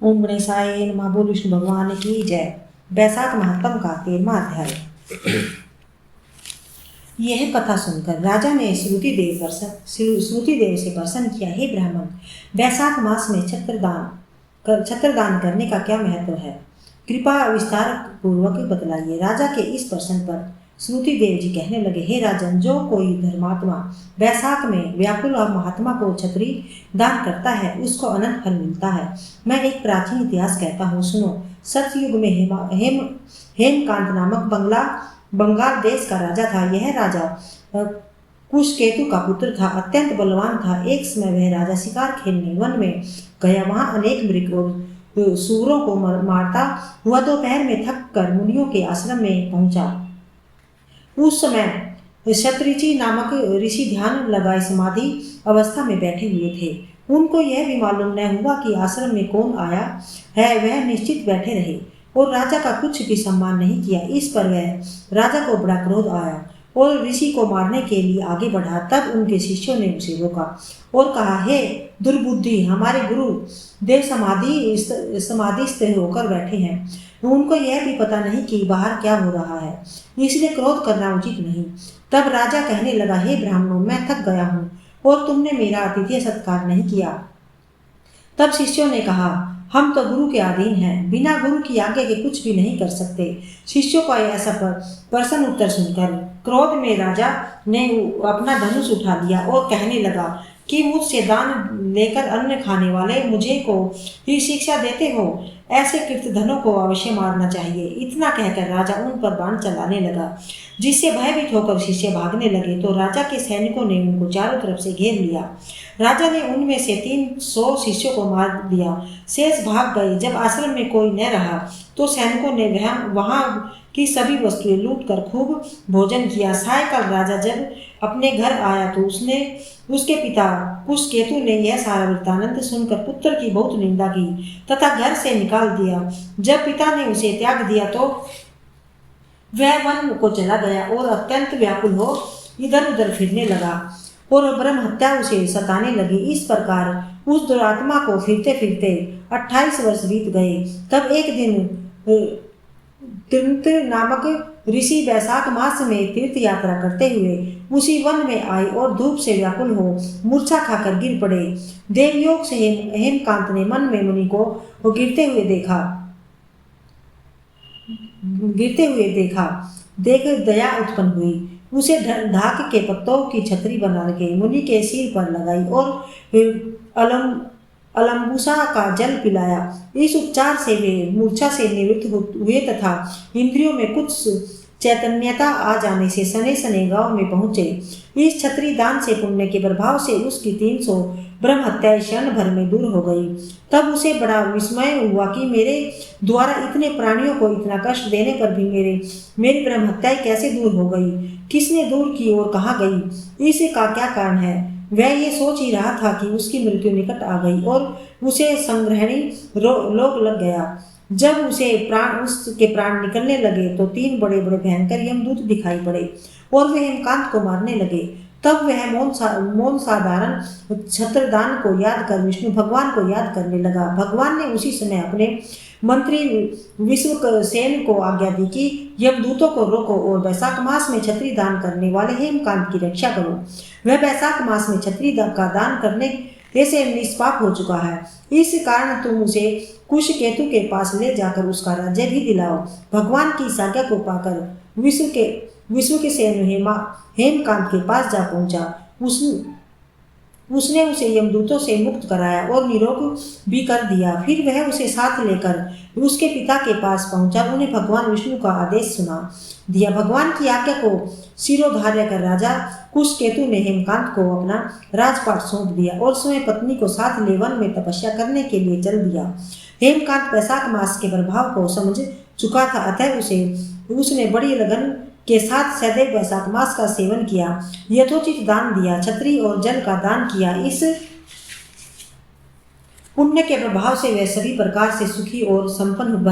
ओम गणेशाय नमः। बोल विष्णु भगवान की जय। वैशाख महात्म का 13वां अध्याय। यह कथा सुनकर राजा ने श्रुति देव से प्रश्न किया, हे ब्राह्मण, वैशाख मास में छत्रदान करने का क्या महत्व है? कृपा विस्तार पूर्वक बतलाइए। राजा के इस प्रश्न पर श्रुति देव जी कहने लगे, हे राजन, जो कोई धर्मात्मा वैशाख में व्याकुल और महात्मा को छत्री दान करता है उसको अनंत फल मिलता है। मैं एक प्राचीन इतिहास कहता हूँ, सुनो। सतयुग में हेमकांत नामक बंगाल देश का राजा था। यह राजा कुशकेतु का पुत्र था, अत्यंत बलवान था। एक समय वह राजा शिकार खेलने वन में गया। वहां अनेक मृग और सूरों को मारता हुआ दोपहर में थक कर मुनियों के आश्रम में पहुंचा। उस समय शतऋषि नामक ऋषि ध्यान लगाए समाधि अवस्था में बैठे हुए थे। उनको यह भी मालूम न हुआ कि आश्रम में कौन आया है। वह निश्चित बैठे रहे और राजा का कुछ भी सम्मान नहीं किया। इस पर वह राजा को बड़ा क्रोध आया और ऋषि को मारने के लिए आगे बढ़ा। तब उनके शिष्यों ने उसे रोका और कहा, हे दुर्बुद्धि, हमारे गुरु देव समाधिस्थ होकर बैठे हैं। उनको यह भी पता नहीं कि बाहर क्या हो रहा है, इसलिए क्रोध करना उचित नहीं। तब राजा कहने लगा, हे ब्राह्मणों, मैं थक गया हूँ और तुमने मेरा आतिथ्य सत्कार नहीं किया। तब शिष्यों ने कहा, हम तो गुरु के अधीन हैं, बिना गुरु की आज्ञा के कुछ भी नहीं कर सकते। शिष्यों का ऐसा प्रश्न उत्तर सुनकर क्रोध में राजा ने अपना धनुष उठा लिया और कहने लगा कि मुझसे दान लेकर अन्न खाने वाले मुझे को ही शिक्षा देते हो। ऐसे कृतधनों को अवश्य मारना चाहिए। इतना कहकर राजा उन पर बाण चलाने लगा, जिससे भयभीत होकर शिष्य भागने लगे। तो राजा के सैनिकों ने उनको चारों तरफ से घेर लिया। राजा ने उनमें से 300 शिष्यों को मार दिया, शेष भाग गए। जब आश्रम में कोई न रहा तो सैनिकों ने वहां की सभी वस्तुएं लूट कर खूब भोजन किया। सायकाल राजा जब अपने घर आया तो उसके पिता कुशकेतु ने यह सारा वृत्तांत सुनकर पुत्र की बहुत निंदा की तथा घर से निकाल दिया। जब पिता ने उसे त्याग दिया तो वह वन को चला गया और अत्यंत व्याकुल हो इधर उधर फिरने लगा और ब्रह्म हत्या उसे सताने लगी। इस प्रकार उस दुरात्मा को फिरते फिरते 28 वर्ष बीत गए। तब एक दिन तीर्थ नामक ऋषि वैशाख मास में तीर्थ यात्रा करते हुए उसी वन में आए और धूप से व्याकुल हो मूर्छा खाकर गिर पड़े। देवयोग से हेमकांत ने मन में मुनि को गिरते हुए देखा। देख दया उत्पन्न हुई। उसे धाक के पत्तों की छतरी बना के मुनि के सिर पर लगाई और अलम्बुसा का जल पिलाया। इस उपचार से वे मूर्छा से निवृत्त हुए तथा इंद्रियों में कुछ चैतन्यता आ जाने से सने सने गांव में पहुंचे। इस छत्री दान से पुण्य के प्रभाव से उसकी 300 ब्रह्म हत्याएं क्षण भर में दूर हो गई। तब उसे बड़ा विस्मय हुआ कि मेरे द्वारा इतने प्राणियों को इतना कष्ट देने पर भी मेरी ब्रह्म हत्याएं कैसे दूर हो गई, किसने दूर की और कहाँ गई, इसका क्या कारण है। वह ये सोच ही रहा था कि उसकी मृत्यु निकट आ गई और उसे संग्रहणी रोग लग गया। जब उसके प्राण निकलने लगे तो 3 बड़े बड़े भयंकर यमदूत दिखाई पड़े और वे हेमकांत को मारने लगे। तब वह मौन साधारण छत्रदान को याद कर विष्णु भगवान को याद करने लगा। भगवान ने उसी समय अपने मंत्री विश्वसेन को आज्ञा दी कि यमदूतों को रोको और वैशाख मास में छत्री दान करने वाले हेमकांत की रक्षा करो। वह वैशाख मास में छत्री का दान करने से निष्पाप हो चुका है। इस कारण तुम उसे कुशकेतु के पास ले जाकर उसका राज्य भी दिलाओ। भगवान की इस आज्ञा को पाकर विश्व के सेन हेमकांत के पास जा पहुंचा। उसने उसे यमदूतों से मुक्त कराया और निरोग भी कर दिया। फिर वह उसे साथ लेकर उसके पिता के पास पहुंचा। उन्हें भगवान विष्णु का आदेश सुना दिया। भगवान की आज्ञा को शिरोधार्य कर राजा कुशकेतु ने हेमकांत को अपना राजपाट सौंप दिया और स्वयं पत्नी को साथ ले वन में तपस्या करने के लिए चल दिया। हेमकांत वैशाख मास के प्रभाव को समझ चुका था, अतः उसने बड़ी लगन के साथ सदैव वैशाख मास का सेवन किया, यथोचित दान दिया, छत्री और जल का दान किया। इस पुण्य के प्रभाव से वह सभी प्रकार से सुखी और संपन्न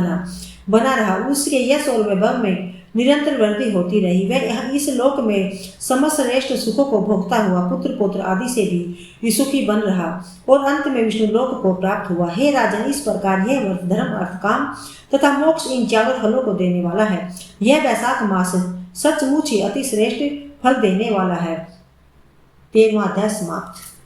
बना रहा। उसके यश और वैभव में निरंतर वृद्धि होती रही। वह इस लोक में समश्रेष्ठ सुखों को भोगता हुआ पुत्र पौत्र आदि से भी सुखी बन रहा और अंत में विष्णु लोक को प्राप्त हुआ। हे राजन, इस प्रकार यह व्रत धर्म अर्थ काम तथा मोक्ष इन चारों फलों को देने वाला है। यह वैशाख मास सचमुच ही अति श्रेष्ठ फल देने वाला है। 13वां अध्याय समाप्त।